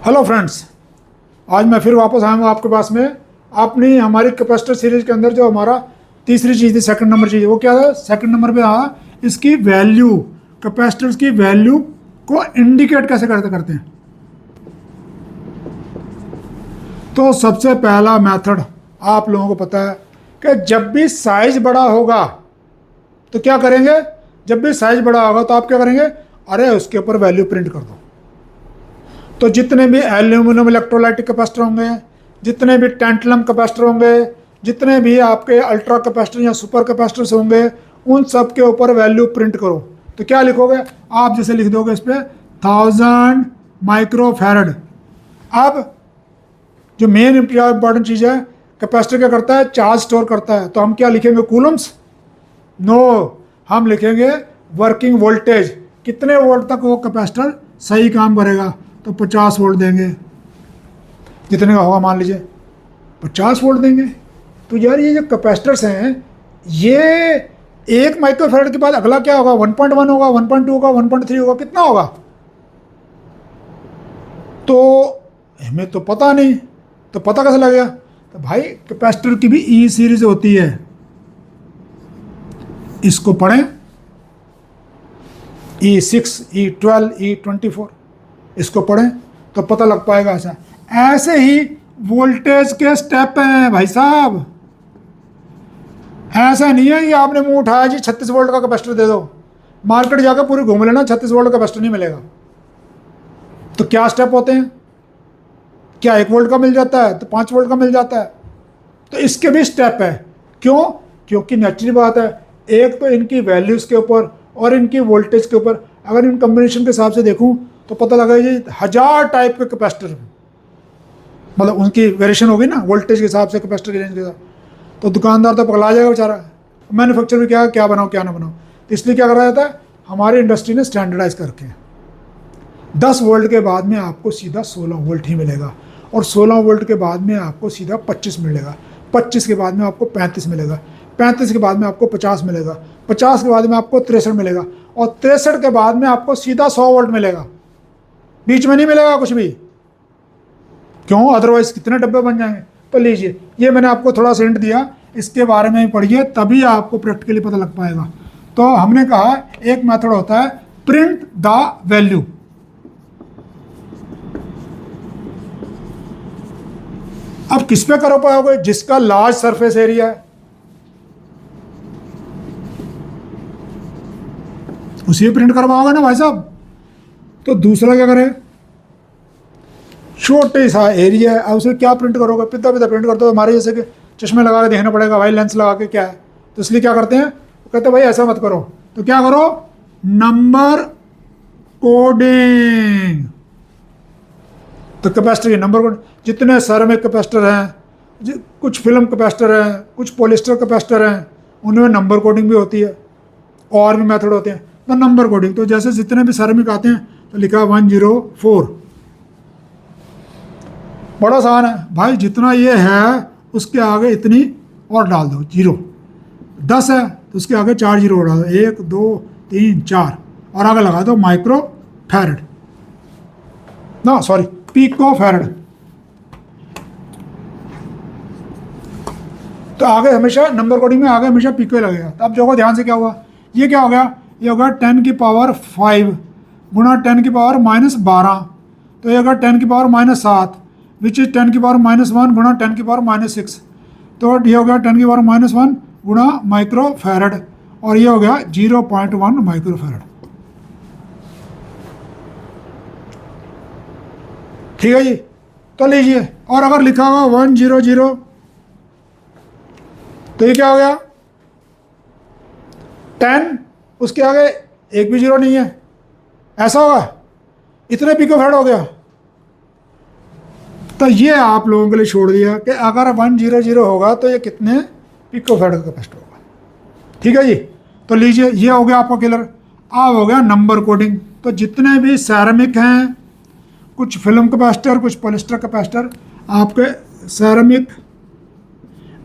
Hello friends, आज मैं फिर वापस आया हूँ आपके पास में अपनी हमारी कैपेसिटर सीरीज के अंदर। जो हमारा तीसरी चीज़ थी, सेकंड नंबर चीज़, वो क्या था? सेकंड नंबर पे आया इसकी वैल्यू, कैपेसिटर्स की वैल्यू को इंडिकेट कैसे करते हैं। तो सबसे पहला मेथड आप लोगों को पता है कि जब भी साइज बड़ा होगा तो क्या करेंगे? जब भी साइज बड़ा होगा तो आप क्या करेंगे? अरे उसके ऊपर वैल्यू प्रिंट कर दो। तो जितने भी एल्यूमिनियम इलेक्ट्रोलाइटिक कैपेसिटर होंगे, जितने भी टेंटलम कैपेसिटर होंगे, जितने भी आपके अल्ट्रा कैपेसिटर या सुपर कैपेसिटर्स होंगे, उन सब के ऊपर वैल्यू प्रिंट करो। तो क्या लिखोगे आप? जैसे लिख दोगे इस पर 1000 माइक्रोफैरड। अब जो मेन इंपॉर्टेंट चीज़ है, कैपेसिटर क्या करता है? चार्ज स्टोर करता है। तो हम क्या लिखेंगे? कूलम्स? नो, हम लिखेंगे वर्किंग वोल्टेज। कितने वोल्ट तक वो कैपेसिटर सही काम करेगा? तो 50 वोल्ट देंगे। जितने का होगा मान लीजिए 50 वोल्ट देंगे। तो यार ये जो कैपेसिटर्स हैं, ये एक माइक्रोफैरड के बाद अगला क्या होगा? 1.1 होगा, 1.2 होगा, 1.3 होगा, कितना होगा? तो हमें तो पता नहीं, तो पता कैसे लगेगा? तो भाई कैपेसिटर की भी ई सीरीज होती है, इसको पढ़ें, E6, E12, E24, इसको पढ़ें तो पता लग पाएगा। ऐसे ही वोल्टेज के स्टेप हैं भाई साहब। ऐसा नहीं है कि आपने मुंह उठाया जी 36 वोल्ट का कैपेसिटर दे दो, मार्केट जाकर पूरी घूम लेना, 36 वोल्ट का कैपेसिटर नहीं मिलेगा। तो क्या स्टेप होते हैं? क्या 1 वोल्ट का मिल जाता है तो 5 वोल्ट का मिल जाता है? तो इसके भी स्टेप है। क्यों? क्योंकि नेचुरल बात है, एक तो इनकी वैल्यूज के ऊपर और इनकी वोल्टेज के ऊपर अगर इन कम्बिनेशन के हिसाब से देखूं तो पता लगा जी 1000 टाइप के कैपेसिटर, मतलब उनकी वेरिएशन होगी ना वोल्टेज के हिसाब से, कैपेसिटर की रेंज के साथ। तो दुकानदार तो पगला जाएगा बेचारा। मैन्युफैक्चर भी क्या बनाओ क्या ना बनाओ। तो इसलिए क्या करा जाता है, हमारी इंडस्ट्री ने स्टैंडर्डाइज करके 10 वोल्ट के बाद में आपको सीधा 16 वोल्ट ही मिलेगा, और 16 वोल्ट के बाद में आपको सीधा 25 मिलेगा, 25 के बाद में आपको 35 मिलेगा, 35 के बाद में आपको 50 मिलेगा, 50 के बाद में आपको 63 मिलेगा, और 63 के बाद में आपको सीधा 100 वोल्ट मिलेगा। बीच में नहीं मिलेगा कुछ भी। क्यों? अदरवाइज कितने डब्बे बन जाएंगे। तो लीजिए, ये मैंने आपको थोड़ा सा हिंट दिया, इसके बारे में पढ़िए तभी आपको प्रैक्टिकली पता लग पाएगा। तो हमने कहा एक मेथड होता है प्रिंट द वैल्यू। अब किस पे करो पाओगे? जिसका लार्ज सरफेस एरिया है उसी पे प्रिंट करवाओगे ना भाई साहब। तो दूसरा क्या करें? छोटे सा एरिया है, अब उसमें क्या प्रिंट करोगे? पिता प्रिंट करते हो। हमारे जैसे कि चश्मे लगा के देखना पड़ेगा भाई, लेंस लगा के क्या है। तो इसलिए क्या करते हैं, वो कहते हैं भाई ऐसा मत करो। तो क्या करो? Number coding. तो कैपेसिटर की नंबर कोड, जितने सेरेमिक कैपेसिटर हैं, कुछ फिल्म कैपेसिटर हैं, कुछ पॉलिस्टर कैपेसिटर हैं, उनमें नंबर कोडिंग भी होती है, और भी मेथड होते हैं। तो नंबर कोडिंग, तो जैसे जितने भी सेरेमिक आते हैं तो लिखा 104, बड़ा आसान है भाई। जितना ये है उसके आगे इतनी और डाल दो जीरो। 10 है तो उसके आगे 4 जीरो डाल दो, 1 2 3 4, और आगे लगा दो माइक्रो फैरड, ना सॉरी पिको फैरड। तो आगे हमेशा नंबर कोडिंग में आगे हमेशा पिको लगेगा। तो अब देखो ध्यान से, क्या हुआ? ये क्या हो गया? ये होगा 10 की पावर 5 गुणा 10 की पावर -12। तो ये होगा 10 की पावर -7, विच इज 10 की पावर -1 गुणा 10 की पावर -6। तो ये हो गया 10 की पावर -1 गुणा माइक्रो फैरड, और ये हो गया 0.1 माइक्रो फैरड। ठीक है जी। तो लीजिए, और अगर लिखा हुआ 100, तो ये क्या हो गया? 10, उसके आगे एक भी जीरो नहीं है, ऐसा होगा, इतने पिको फैरड हो गया। तो ये आप लोगों के लिए छोड़ दिया कि अगर 100 होगा तो ये कितने पिको फैरड का कैपेसिटर होगा। ठीक है जी। तो लीजिए, ये हो गया आपका क्लियर। अब हो गया नंबर कोडिंग। तो जितने भी सैरामिक हैं, कुछ फिल्म कैपेसिटर, कुछ पॉलिस्टर कैपेसिटर, आपके सैरामिक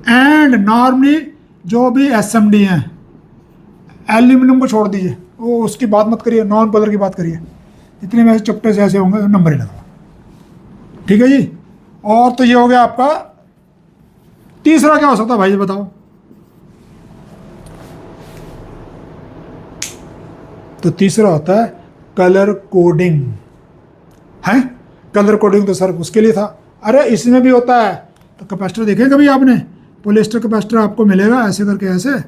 एंड नॉर्मली जो भी एसएमडी हैं, एल्यूमिनियम को छोड़ दीजिए, वो उसकी बात मत करिए, नॉन पोलर की बात करिए। जितने में चप्टे से ऐसे होंगे नंबर ही लगा। ठीक है जी। और तो ये हो गया आपका। तीसरा क्या हो सकता है भाई, ये बताओ। तो तीसरा होता है कलर कोडिंग। है, कलर कोडिंग तो सर उसके लिए था। अरे इसमें भी होता है। तो कैपेसिटर देखे कभी आपने, पॉलिएस्टर कैपेसिटर आपको मिलेगा ऐसे करके ऐसे,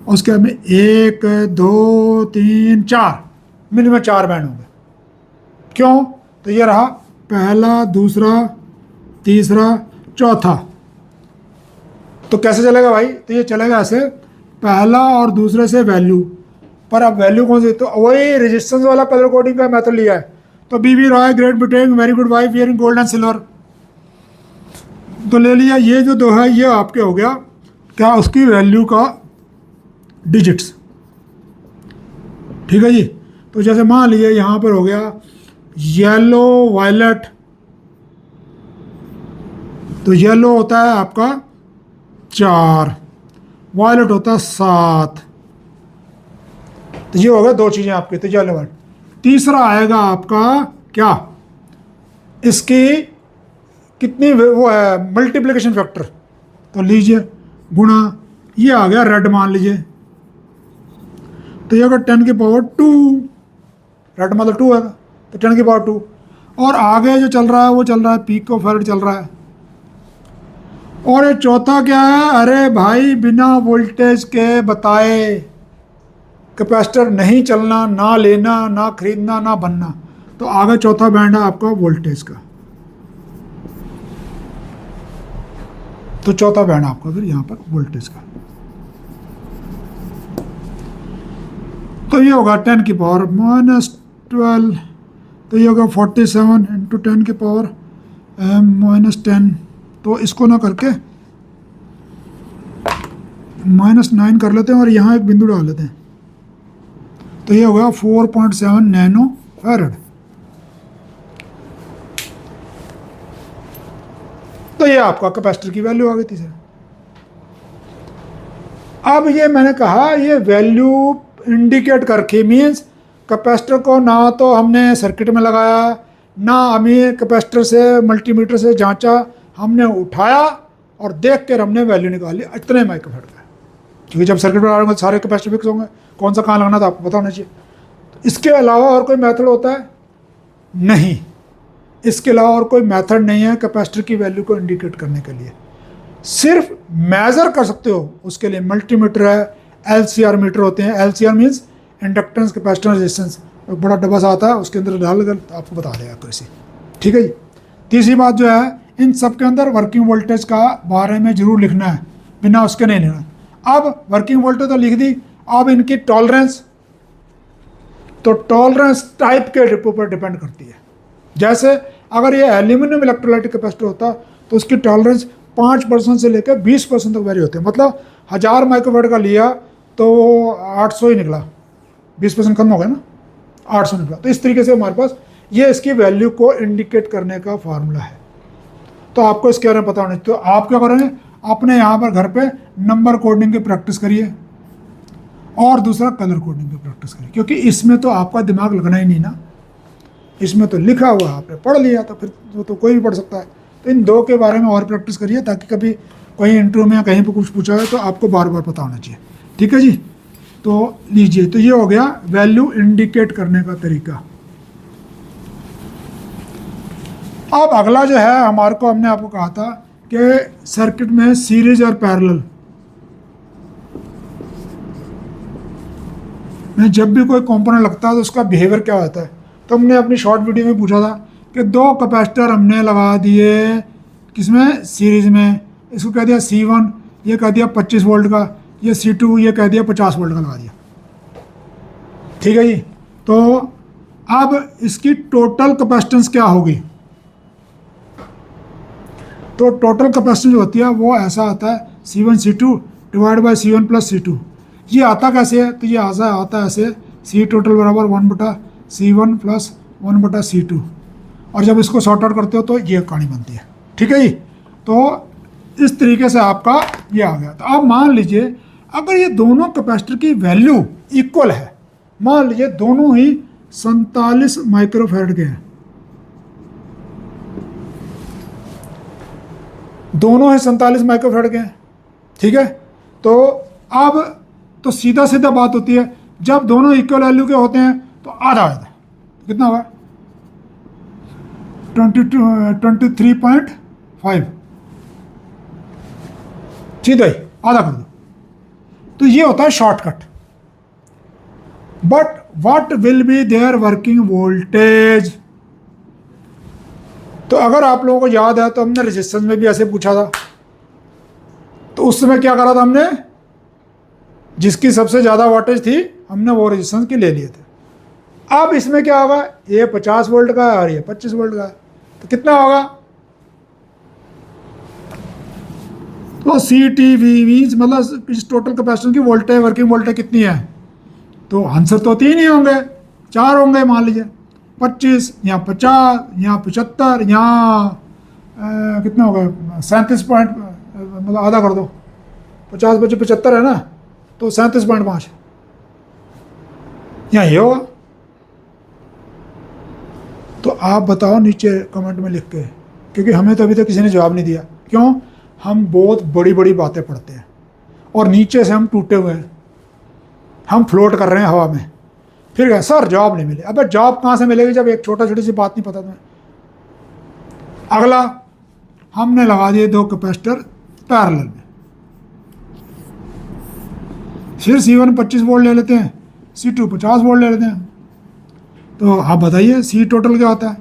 उसके में 1 2 3 4 मिनिमम 4 बैंड होंगे। क्यों? तो ये रहा पहला, दूसरा, तीसरा, चौथा। तो कैसे चलेगा भाई? तो ये चलेगा ऐसे, पहला और दूसरे से वैल्यू। पर अब वैल्यू कौन सी? तो वही रेजिस्टेंस वाला कलर कोडिंग का मेथड लिया है। तो बीबी Roy, great Britain, very good wife, wearing gold and silver, तो ले लिया। ये जो दो है ये आपके हो गया क्या, उसकी वैल्यू का डिजिट्स। ठीक है जी। तो जैसे मान लीजिए यहाँ पर हो गया येलो वायलेट, तो येलो होता है आपका 4, वायलेट होता है 7। तो ये हो गया 2 चीज़ें आपके, तो येलो वायलेट। तीसरा आएगा आपका क्या, इसकी कितनी वो है मल्टीप्लिकेशन फैक्टर, तो लीजिए गुणा, ये आ गया रेड मान लीजिए, तो ये अगर 10 की पावर 2, रेड मतलब 2 है, तो 10 की पावर 2। और आगे जो चल रहा है वो चल रहा है पीको फैरेड चल रहा है। और ये चौथा क्या है, अरे भाई बिना वोल्टेज के बताए कैपेसिटर नहीं चलना, ना लेना, ना खरीदना, ना बनना। तो आगे चौथा बैंड है आपका वोल्टेज का। तो चौथा बैंड आपका फिर यहाँ पर वोल्टेज का। तो ये होगा 10 की पावर -12, तो ये होगा 47 इंटू 10 की पावर -10। तो इसको ना करके -9 कर लेते हैं और यहाँ एक बिंदु डाल लेते हैं। तो ये होगा 4.7 नैनो फैरड। तो ये आपका कैपेसिटर की वैल्यू आ गई तीसरा। अब ये मैंने कहा ये वैल्यू इंडिकेट करके, मीन्स कैपेसिटर को ना तो हमने सर्किट में लगाया, ना हमें कैपेसिटर से मल्टीमीटर से जांचा, हमने उठाया और देख कर हमने वैल्यू निकाली इतने माइक्रोफैराड का। क्योंकि जब सर्किट में लगाएंगे सारे कैपेसिटर फिक्स होंगे, कौन सा कहाँ लगाना था आपको पता होना चाहिए। तो इसके अलावा और कोई मेथड होता है? नहीं, इसके अलावा और कोई मेथड नहीं है कैपेसिटर की वैल्यू को इंडिकेट करने के लिए। सिर्फ मेज़र कर सकते हो उसके लिए मल्टीमीटर है, LCR मीटर होते हैं। LCR means inductance capacitance resistance, एक बड़ा डब्बा सा आता है, उसके अंदर डाल कर आपको बता देगा कैसे। ठीक है जी। तीसरी बात जो है, इन सब के अंदर वर्किंग वोल्टेज का बारे में जरूर लिखना है, बिना उसके नहीं लेना। अब वर्किंग वोल्टेज तो लिख दी, अब इनकी टॉलरेंस, तो टॉलरेंस टाइप के ऊपर डिपेंड करती है। जैसे अगर ये एल्यूमिनियम इलेक्ट्रोलाइटिक कैपेसिटर होता तो उसकी टॉलरेंस 5% से लेकर 20% तक वेरी होते हैं। मतलब 1000 माइक्रोफैराड का लिया तो 800 ही निकला, 20% कम हो गया ना, 800 निकला। तो इस तरीके से हमारे पास ये इसकी वैल्यू को इंडिकेट करने का फार्मूला है। तो आपको इसके बारे में पता होना चाहिए। तो आप क्या करेंगे, अपने यहाँ पर घर पे नंबर कोडिंग की प्रैक्टिस करिए और दूसरा कलर कोडिंग की प्रैक्टिस करिए, क्योंकि इसमें तो आपका दिमाग लगना ही नहीं ना, इसमें तो लिखा हुआ आपने पढ़ लिया, तो फिर वो तो कोई भी पढ़ सकता है। तो इन दो के बारे में और प्रैक्टिस करिए, ताकि कभी कहीं इंटरव्यू में या कहीं पर कुछ पूछा है तो आपको बार बार पता होना चाहिए। ठीक है जी। तो लीजिए, तो ये हो गया वैल्यू इंडिकेट करने का तरीका। अब अगला जो है हमारे को, हमने आपको कहा था कि सर्किट में सीरीज और पैरेलल में जब भी कोई कंपोनेंट लगता है तो उसका बिहेवियर क्या होता है। तो हमने अपनी शॉर्ट वीडियो में पूछा था कि 2 कैपेसिटर हमने लगा दिए किसमें, सीरीज में। इसको कह दिया C1, ये कह दिया 25 वोल्ट का, ये C2 ये कह दिया 50 वोल्ट का लगा दिया। ठीक है जी। तो अब इसकी टोटल कैपेसिटेंस क्या होगी। तो टोटल कैपेसिटेंस जो होती है वो ऐसा आता है C1 C2 divide by C1 plus C2। ये आता कैसे है, तो ये आता है ऐसे, C टोटल बराबर 1/C1 प्लस 1/C2। और जब इसको सॉर्ट आउट करते हो तो ये कहानी बनती है। ठीक है जी। तो इस तरीके से आपका ये आ गया। तो अब मान लीजिए अगर ये दोनों कैपेसिटर की वैल्यू इक्वल है, मान लीजिए दोनों ही 47 माइक्रोफैराड के हैं, दोनों है 47 माइक्रोफैराड के हैं, ठीक है। तो अब तो सीधा सीधा बात होती है, जब दोनों इक्वल वैल्यू के होते हैं तो आधा आधा कितना होगा 23.5, सीधा ही आधा कर दो। तो ये होता है shortcut. But what will be there working voltage. तो अगर आप लोगों को याद है तो हमने रेजिस्टेंस में भी ऐसे पूछा था, तो उस समय क्या करा था हमने, जिसकी सबसे ज़्यादा वोल्टेज थी हमने वो रेजिस्टेंस की ले लिए थे। अब इसमें क्या होगा, ये 50 वोल्ट का है और ये 25 वोल्ट का है, तो कितना होगा, तो CTV मतलब इस टोटल कैपेसिटेंस की वोल्टेज वर्किंग वोल्टेज कितनी है। तो आंसर तो 3 ही होंगे, 4 होंगे मान लीजिए, 25 यहाँ 50 यहाँ 75 यहाँ कितना होगा 37 पॉइंट, मतलब आधा कर दो, 50 बचे 75 है ना, तो 37.5 यहाँ ये होगा। तो आप बताओ नीचे कमेंट में लिख के, क्योंकि हमें तो अभी तक किसी ने जवाब नहीं दिया। क्यों, हम बहुत बड़ी बड़ी बातें पढ़ते हैं और नीचे से हम टूटे हुए हैं, हम फ्लोट कर रहे हैं हवा में। फिर क्या सर जॉब नहीं मिले, अबे जॉब कहाँ से मिलेगी जब एक छोटी सी बात नहीं पता तुम्हें। अगला हमने लगा दिए 2 कैपेसिटर पैरेलल में, फिर C1 25 वोल्ट ले लेते हैं, C2 50 वोल्ट ले लेते हैं। तो आप बताइए C टोटल क्या होता है।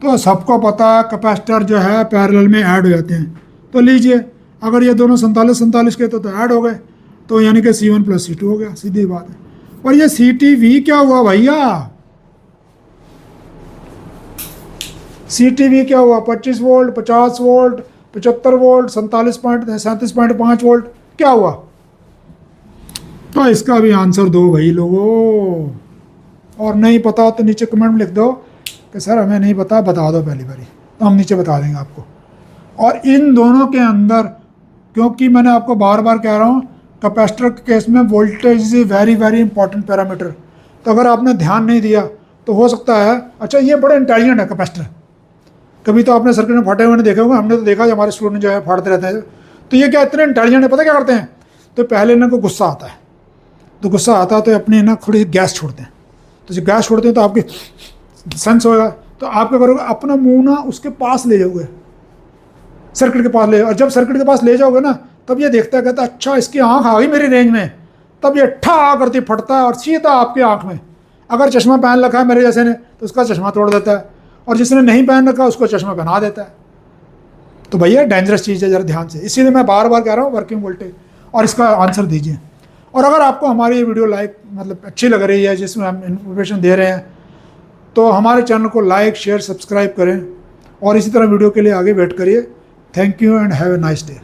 तो सबको पता है कैपेसिटर जो है पैरेलल में ऐड हो जाते हैं। तो लीजिए अगर ये दोनों 47 के तो ऐड हो गए, तो यानी कि C1 + C2 हो गया, सीधी बात है। और ये CTV क्या हुआ भैया, CTV क्या हुआ, 25 वोल्ट 50 वोल्ट 75 वोल्ट 37.5 वोल्ट क्या हुआ। तो इसका भी आंसर दो भाई लोगों, और नहीं पता तो नीचे कमेंट में लिख दो कि सर हमें नहीं पता, बता दो पहली बारी, तो हम नीचे बता देंगे आपको। और इन दोनों के अंदर, क्योंकि मैंने आपको बार बार कह रहा हूँ कैपेसिटर के केस में voltage is a very very important parameter. तो अगर आपने ध्यान नहीं दिया तो हो सकता है, अच्छा ये बड़े इंटेलिजेंट है कैपेसिटर, कभी तो आपने सर्किट में फटे हुए नहीं देखे होंगे, हमने तो देखा हमारे स्टूडेंट जो है फाड़ते रहते हैं। तो ये क्या इतने इंटेलिजेंट है, पता क्या करते हैं, तो पहले इनको गुस्सा आता है, तो गुस्सा आता है तो अपने ना थोड़ी गैस छोड़ते हैं। तो जब गैस छोड़ते हैं तो आपके सेंस होगा, तो आप क्या करोगे, अपना मुंह ना उसके पास ले जाओगे, सर्किट के पास ले, और जब सर्किट के पास ले जाओगे ना तब ये देखता है, कहता है अच्छा इसकी आंख आ गई मेरी रेंज में, तब ये ठा करती फटता है और सीधा आपकी आंख में। अगर चश्मा पहन रखा है मेरे जैसे ने तो उसका चश्मा तोड़ देता है, और जिसने नहीं पहन रखा उसको चश्मा पहना देता है। तो भैया डेंजरस चीज़ है, ज़रा ध्यान से, इसीलिए मैं बार बार कह रहा हूँ वर्किंग वोल्टेज, और इसका आंसर दीजिए। और अगर आपको हमारी ये वीडियो मतलब अच्छी लग रही है, जिसमें हम इन्फॉर्मेशन दे रहे हैं, तो हमारे चैनल को लाइक शेयर सब्सक्राइब करें, और इसी तरह वीडियो के लिए आगे वेट करिए। Thank you and have a nice day.